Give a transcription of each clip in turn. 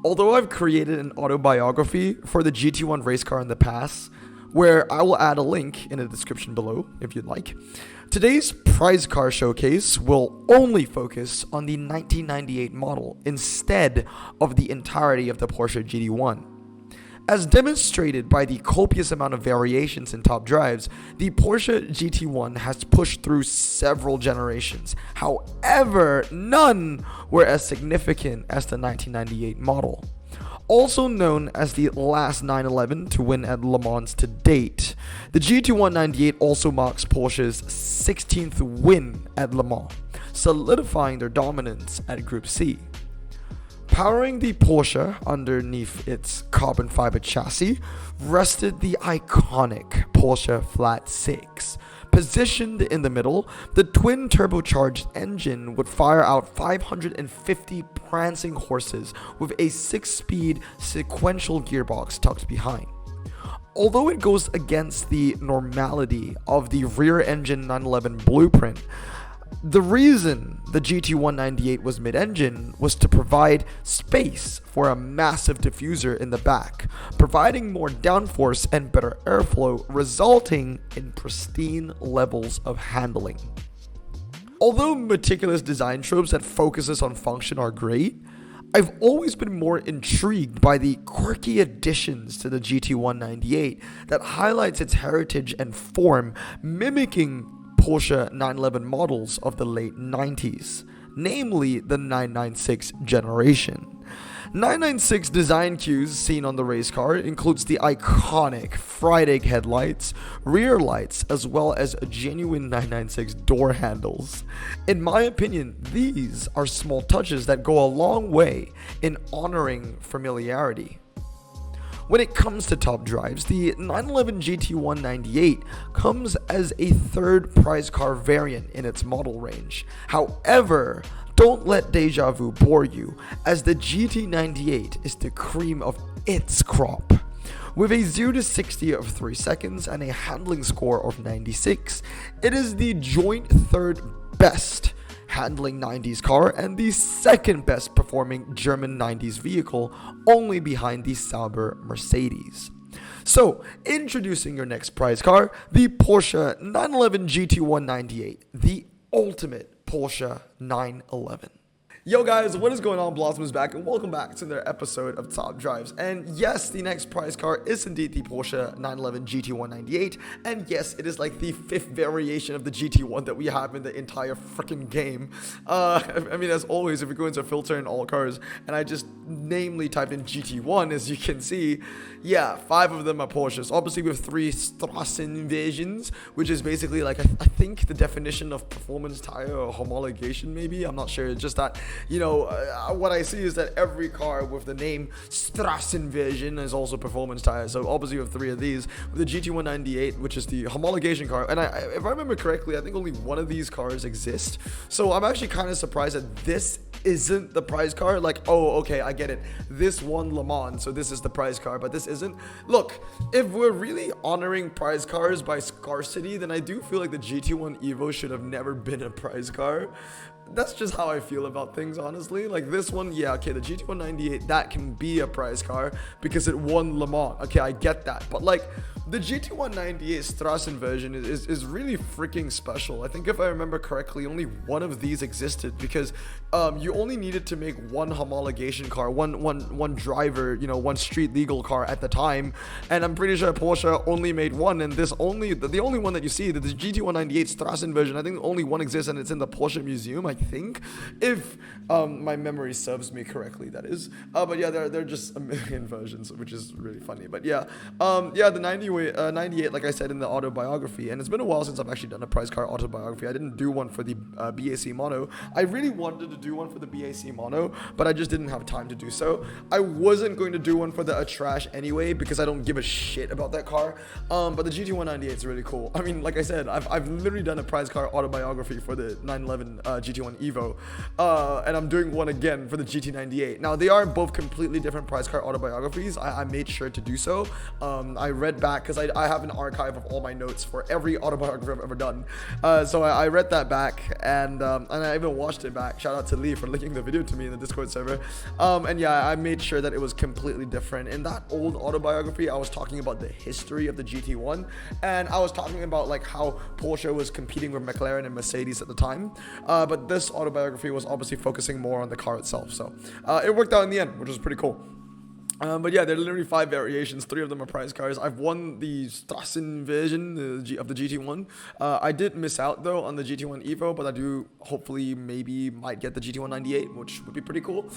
Although I've created an autobiography for the GT1 race car in the past, where I will add a link in the description below if you'd like, today's prize car showcase will only focus on the 1998 model instead of the entirety of the Porsche GT1. As demonstrated by the copious amount of variations in top drives, the Porsche GT1 has pushed through several generations. However, none were as significant as the 1998 model. Also known as the last 911 to win at Le Mans to date, the GT1 98 also marks Porsche's 16th win at Le Mans, solidifying their dominance at Group C. Powering the Porsche underneath its carbon fiber chassis rested the iconic Porsche Flat 6. Positioned in the middle, the twin turbocharged engine would fire out 550 prancing horses with a 6-speed sequential gearbox tucked behind. Although it goes against the normality of the rear engine 911 blueprint, the reason the GT198 was mid-engine was to provide space for a massive diffuser in the back, providing more downforce and better airflow, resulting in pristine levels of handling. Although meticulous design tropes that focuses on function are great, I've always been more intrigued by the quirky additions to the GT198 that highlights its heritage and form, mimicking Porsche 911 models of the late 90s, namely the 996 generation. 996 design cues seen on the race car includes the iconic fried egg headlights, rear lights, as well as genuine 996 door handles. In my opinion, these are small touches that go a long way in honoring familiarity. When it comes to top drives, the 911 GT198 comes as a third prize car variant in its model range. However, don't let deja vu bore you, as the GT98 is the cream of its crop. With a 0 to 60 of 3 seconds and a handling score of 96, it is the joint third best handling 90s car and the second best performing German 90s vehicle, only behind the Sauber Mercedes. So, introducing your next prize car, the Porsche 911 GT198, the ultimate Porsche 911. Yo guys, what is going on? Blossom is back and welcome back to another episode of Top Drives. And yes, the next prize car is indeed the Porsche 911 GT198. And yes, it is like the 5th variation of the GT1 that we have in the entire freaking game. I mean, as always, if we go into filter in all cars and I just namely type in GT1, as you can see, yeah, 5 of them are Porsches. Obviously with 3 Strassen versions, which is basically like, I think the definition of performance tire or homologation maybe. I'm not sure. It's just that, you know, what I see is that every car with the name Strassen version is also performance tire. So obviously with 3 of these, with the GT198, which is the homologation car, and if I remember correctly, I think only one of these cars exist. So I'm actually kind of surprised that this isn't the prize car. Like, oh, okay, I get it. This won Le Mans, so this is the prize car, but this isn't. Look, if we're really honoring prize cars by scarcity, then I do feel like the GT1 Evo should have never been a prize car. That's just how I feel about things, honestly. Like this one, yeah, okay, the GT198, that can be a prize car because it won Le Mans. Okay, I get that. But like the GT198 Strassen version is really freaking special. I think if I remember correctly, only one of these existed because you only needed to make one homologation car, one driver, you know, one street legal car at the time. And I'm pretty sure Porsche only made one, and this only the only one that you see, the GT198 Strassen version, I think only one exists, and it's in the Porsche Museum, I think, if my memory serves me correctly, that is. But yeah, they're just a million versions, which is really funny. But yeah, the 98, like I said in the autobiography, and it's been a while since I've actually done a prize car autobiography. I didn't do one for the BAC Mono. I really wanted to do one for the BAC Mono, but I just didn't have time to do so. I wasn't going to do one for the Trash anyway because I don't give a shit about that car. But the GT198 is really cool. I mean, like I said, I've literally done a prize car autobiography for the 911 GT1 Evo, and I'm doing one again for the GT98. Now, they are both completely different prize car autobiographies. I made sure to do so. I read back, because I have an archive of all my notes for every autobiography I've ever done. So I read that back, and I even watched it back. Shout out to Lee for linking the video to me in the Discord server. And yeah, I made sure that it was completely different. In that old autobiography, I was talking about the history of the GT1, and I was talking about like how Porsche was competing with McLaren and Mercedes at the time. But this autobiography was obviously focusing more on the car itself. So it worked out in the end, which was pretty cool. But yeah, there are literally 5 variations. 3 of them are prize cars. I've won the Strassen version of the GT1. I did miss out though on the GT1 Evo, but I do hopefully maybe might get the GT1 98, which would be pretty cool.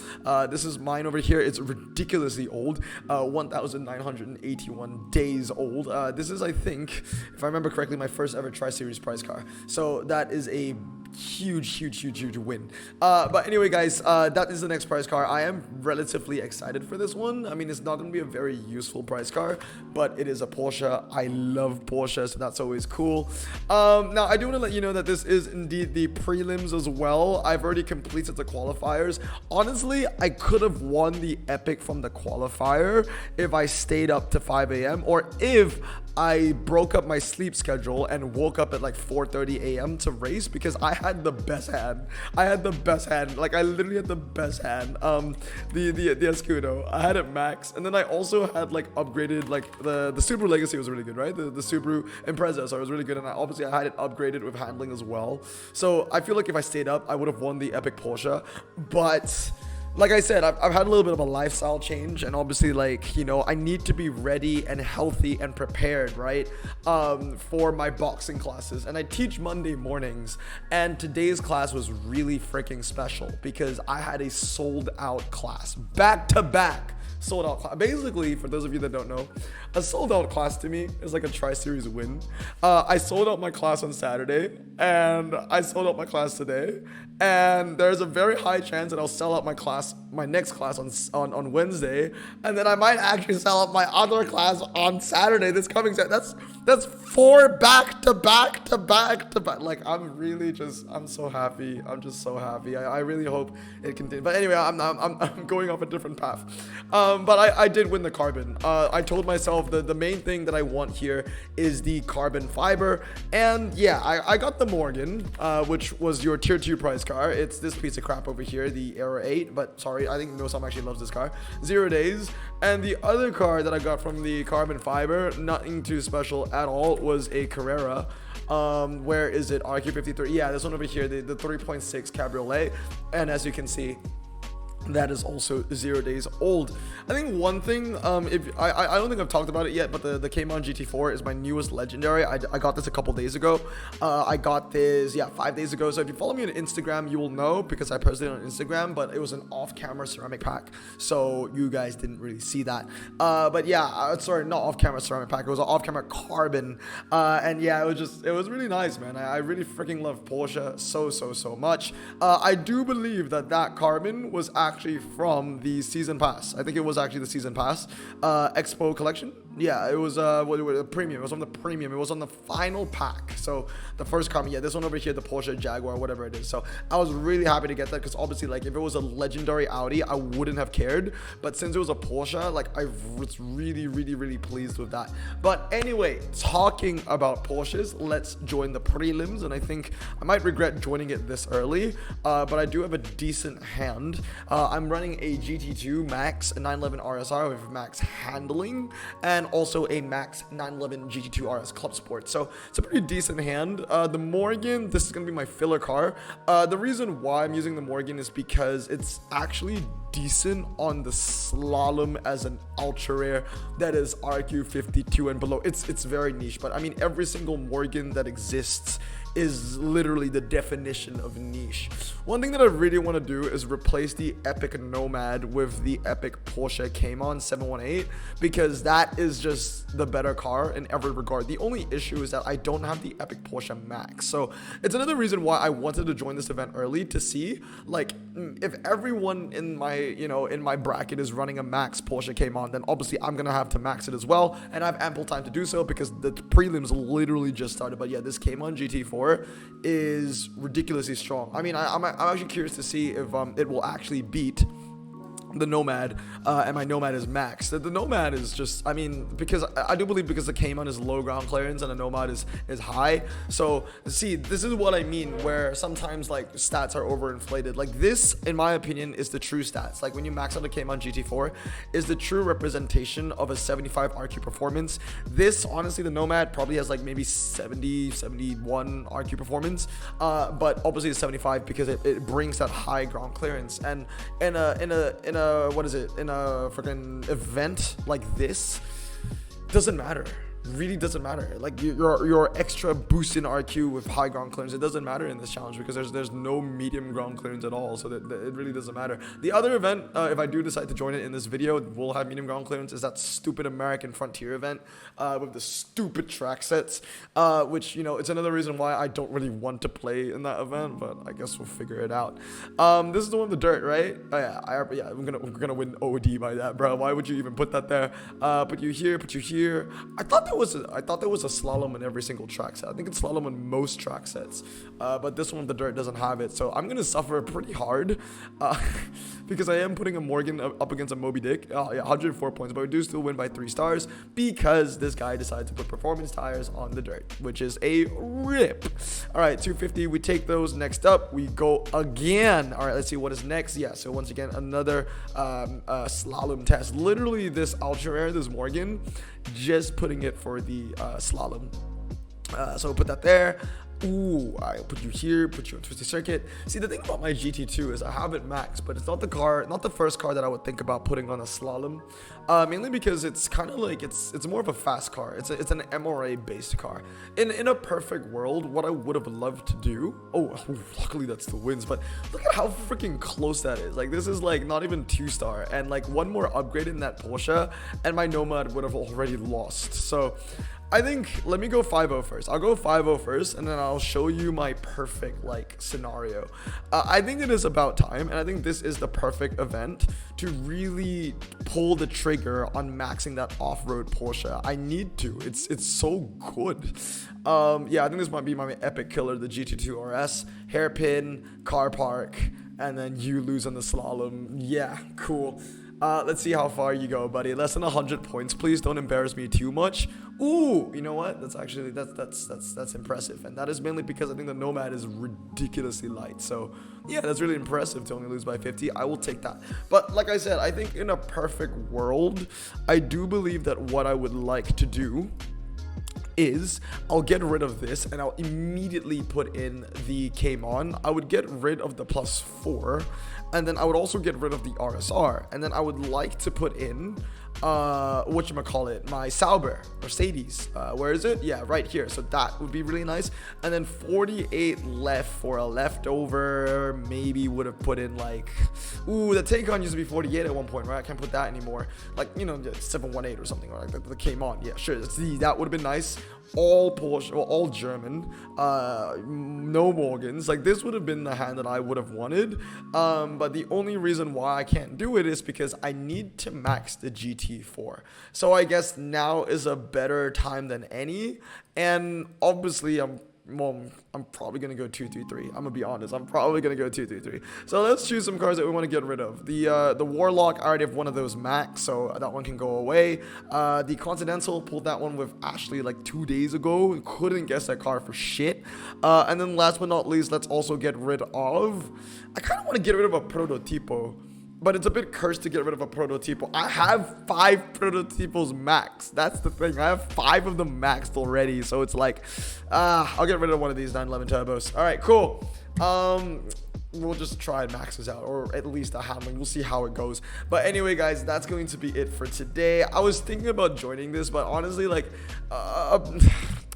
This is mine over here. It's ridiculously old, 1,981 days old. This is, I think, if I remember correctly, my first ever Tri-Series prize car. So that is a huge win. But anyway, guys, that is the next prize car. I am relatively excited for this one. I mean, it's not going to be a very useful prize car, but it is a Porsche. I love Porsche, so that's always cool. Now, I do want to let you know that this is indeed the prelims as well. I've already completed the qualifiers. Honestly, I could have won the Epic from the qualifier if I stayed up to 5 a.m. or if I broke up my sleep schedule and woke up at like 4:30 a.m. to race, because I had the best hand. Like, I literally had the best hand. The Escudo, I had it max, and then I also had like upgraded, like the Subaru Legacy was really good, right? The Subaru Impreza, so it was really good, and I had it upgraded with handling as well. So I feel like if I stayed up, I would have won the Epic Porsche, but like I said, I've had a little bit of a lifestyle change, and obviously, like, you know, I need to be ready and healthy and prepared, right, for my boxing classes. And I teach Monday mornings, and today's class was really freaking special because I had a sold out class, back to back. Sold out class. Basically, for those of you that don't know, a sold out class to me is like a Tri-Series win. I sold out my class on Saturday, and I sold out my class today, and there's a very high chance that I'll sell out my next class on Wednesday, and then I might actually sell out my other class on Saturday, this coming Saturday. That's 4 back to back. Like, I'm so happy. I'm just so happy. I really hope it continues. But anyway, I'm going off a different path. But I did win the carbon. I told myself that the main thing that I want here is the carbon fiber. And yeah, I got the Morgan, which was your tier 2 prize car. It's this piece of crap over here, the Aero 8. But sorry, I think Nosam actually loves this car. 0 days. And the other car that I got from the carbon fiber, nothing too special at all, was a Carrera. Where is it? RQ53. Yeah, this one over here, the 3.6 Cabriolet. And as you can see, that is also 0 days old. I think one thing, if I don't think I've talked about it yet, but the Cayman GT4 is my newest legendary. I got this a couple days ago. I got this 5 days ago. So if you follow me on Instagram, you will know, because I posted it on Instagram, but it was an off-camera ceramic pack, so you guys didn't really see that. But yeah, sorry, not off-camera ceramic pack, it was an off-camera carbon. And yeah, it was really nice, man. I really freaking love Porsche so much. I do believe that carbon was actually from the season pass. I think it was actually the season pass Expo collection. Yeah, it was premium. It was on the premium. It was on the final pack. So the first carbon, yeah, this one over here, the Porsche Jaguar, whatever it is. So I was really happy to get that, because obviously, like, if it was a legendary Audi, I wouldn't have cared. But since it was a Porsche, like, I was really pleased with that. But anyway, talking about Porsches, let's join the prelims. And I think I might regret joining it this early, but I do have a decent hand. I'm running a GT2 Max 911 RSR with max handling, and also a Max 911 GT2 RS Club Sport. So it's a pretty decent hand. The Morgan, this is going to be my filler car. The reason why I'm using the Morgan is because it's actually decent on the slalom as an ultra rare that is RQ52 and below. It's very niche, but I mean, every single Morgan that exists is literally the definition of niche. One thing that I really want to do is replace the Epic Nomad with the Epic Porsche Cayman 718, because that is just the better car in every regard. The only issue is that I don't have the Epic Porsche Max. So it's another reason why I wanted to join this event early, to see, like, if everyone in my bracket is running a Max Porsche Cayman, then obviously I'm gonna have to max it as well, and I have ample time to do so because the prelims literally just started. But yeah, this Cayman GT4 GT4 is ridiculously strong. I mean, I'm actually curious to see if it will actually beat the Nomad, and my Nomad is max. The Nomad is just, I mean, because I do believe because the Cayman is low ground clearance and the Nomad is high. So see, this is what I mean, where sometimes like stats are overinflated. Like this, in my opinion, is the true stats. Like when you max out the Cayman GT4 is the true representation of a 75 RQ performance. This, honestly, the Nomad probably has like maybe 70, 71 RQ performance, but obviously it's 75 because it brings that high ground clearance. And in a what is it, in a freaking event like this, doesn't matter. Really doesn't matter. Like your extra boost in RQ with high ground clearance, it doesn't matter in this challenge because there's no medium ground clearance at all, so that it really doesn't matter. The other event, if I do decide to join it in this video, will have medium ground clearance, is that stupid American Frontier event with the stupid track sets, which, you know, it's another reason why I don't really want to play in that event, but I guess we'll figure it out. This is the one with the dirt, right? Oh yeah, we're gonna win OD by that, bro. Why would you even put that there? Put you here, put you here. I thought there was a slalom in every single track set. I think it's slalom in most track sets, but this one with the dirt doesn't have it, so I'm gonna suffer pretty hard because I am putting a Morgan up against a Moby Dick. Yeah, 104 points, but we do still win by 3 stars because this guy decided to put performance tires on the dirt, which is a rip. All right, 250, we take those. Next up, we go again. All right, let's see what is next. Yeah, so once again, another slalom test. Literally this ultra rare, this Morgan, just putting it for the slalom. So we'll put that there. Ooh, I'll put you here, put you on Twisty Circuit. See, the thing about my GT2 is I have it maxed, but it's not the first car that I would think about putting on a slalom. Mainly because it's kind of like, it's more of a fast car. It's an MRA based car. In a perfect world, what I would have loved to do, luckily that still wins, but look at how freaking close that is. Like, this is like not even 2-star, and like one more upgrade in that Porsche and my Nomad would have already lost. So I think, let me go 5-0 first. I'll go 5-0 first, and then I'll show you my perfect, like, scenario. I think it is about time, and I think this is the perfect event to really pull the trigger on maxing that off-road Porsche. I need to. It's so good. Yeah, I think this might be my epic killer, the GT2 RS. Hairpin, car park, and then you lose on the slalom. Yeah, cool. Let's see how far you go, buddy. Less than 100 points, please. Don't embarrass me too much. Ooh, you know what? That's actually that's impressive, and that is mainly because I think the Nomad is ridiculously light. So yeah, that's really impressive to only lose by 50. I will take that. But like I said, I think in a perfect world, I do believe that what I would like to do is I'll get rid of this and I'll immediately put in the Cayman. I would get rid of the +4, and then I would also get rid of the RSR, and then I would like to put in whatchamacallit, my Sauber Mercedes. Where is it? Yeah, right here. So that would be really nice. And then 48 left for a leftover. Maybe would have put in like, ooh, the Taycan used to be 48 at one point, right? I can't put that anymore. Like, you know, 718 or something, right? Like the Cayman. Yeah, sure. See, that would have been nice. All Porsche, well, all German, no Morgans. Like, this would have been the hand that I would have wanted, but the only reason why I can't do it is because I need to max the GT4. So I guess now is a better time than any, and obviously I'm probably going to go 2-3-3. I'm going to be honest. I'm probably going to go 2-3-3. So let's choose some cars that we want to get rid of. The Warlock, I already have one of those max, so that one can go away. The Continental, pulled that one with Ashley like 2 days ago. Couldn't guess that car for shit. And then last but not least, let's also get rid of, I kind of want to get rid of a Prototipo, but it's a bit cursed to get rid of a Prototipo. I have 5 Prototipos max. That's the thing. I have 5 of them maxed already. So it's like, I'll get rid of one of these 911 turbos. All right, cool. We'll just try and max this out, or at least a handling. We'll see how it goes. But anyway, guys, that's going to be it for today. I was thinking about joining this, but honestly, like,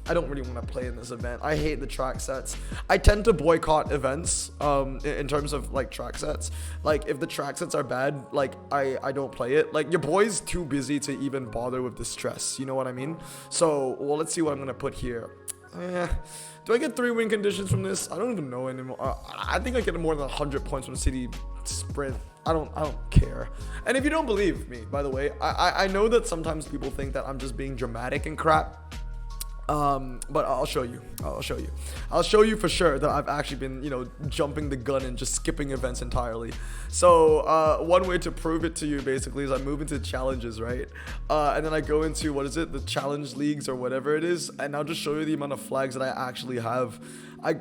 I don't really want to play in this event. I hate the track sets. I tend to boycott events in terms of like track sets. Like, if the track sets are bad, like I don't play it. Like, your boy's too busy to even bother with the stress. You know what I mean? So, well, let's see what I'm going to put here. Do I get 3 win conditions from this? I don't even know anymore. I think I get more than 100 points from City Sprint. I don't care. And if you don't believe me, by the way, I know that sometimes people think that I'm just being dramatic and crap. But I'll show you. I'll show you for sure that I've actually been, you know, jumping the gun and just skipping events entirely. So one way to prove it to you basically is I move into challenges, right? And then I go into, what is it, the challenge leagues or whatever it is, and I'll just show you the amount of flags that I actually have. I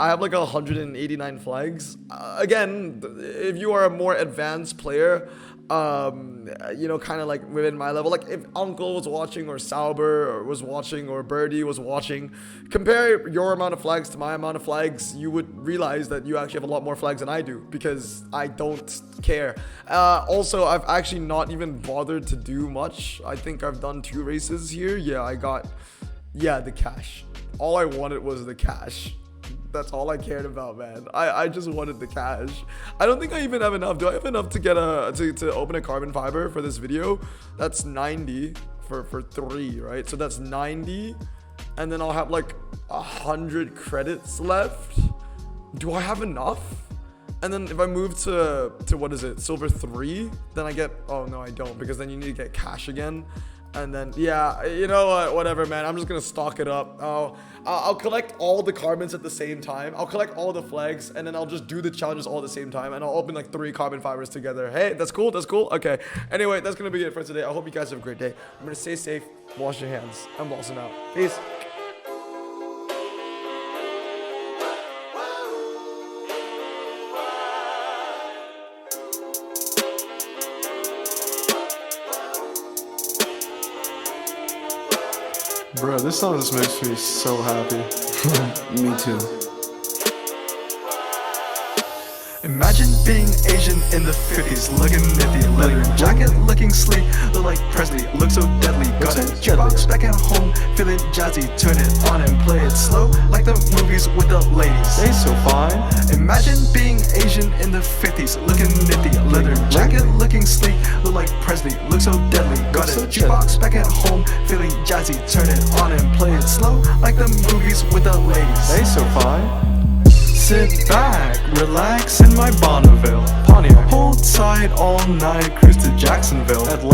have like 189 flags. Again, if you are a more advanced player, you know, kind of like within my level, like if Uncle was watching or Sauber was watching or Birdie was watching, compare your amount of flags to my amount of flags, you would realize that you actually have a lot more flags than I do, because I don't care. Also, I've actually not even bothered to do much. I think I've done 2 races here. Yeah, I got, the cash. All I wanted was the cash. That's all I cared about, man. I just wanted the cash. I don't think I even have enough. Do I have enough to get to open a carbon fiber for this video? That's 90 for 3, right? So that's 90, and then I'll have like 100 credits left. Do I have enough? And then if I move to what is it, silver 3, then I get, oh no, I don't, because then you need to get cash again. And then, yeah, you know what, whatever, man. I'm just gonna stock it up. I'll collect all the carbons at the same time. I'll collect all the flags, and then I'll just do the challenges all at the same time, and I'll open like 3 carbon fibers together. Hey, that's cool, okay. Anyway, that's gonna be it for today. I hope you guys have a great day. I'm gonna stay safe, wash your hands. I'm Lawson out. Peace. Bro, this song just makes me so happy. Me too. Imagine being Asian in the 50s, looking nifty, leather jacket, looking sleek, look like Presley, look so deadly, got a jukebox back at home, feeling jazzy, turn it on and play it slow, like the movies with the ladies. They so fine. Imagine being Asian in the 50s, looking nifty, leather jacket, looking sleek, look like Presley, look so deadly, got a jukebox back at home, feeling jazzy, turn it on and play it slow, like the movies with the ladies. They so fine. Sit back, relax in my Bonneville Pontiac. Hold tight all night, cruise to Jacksonville.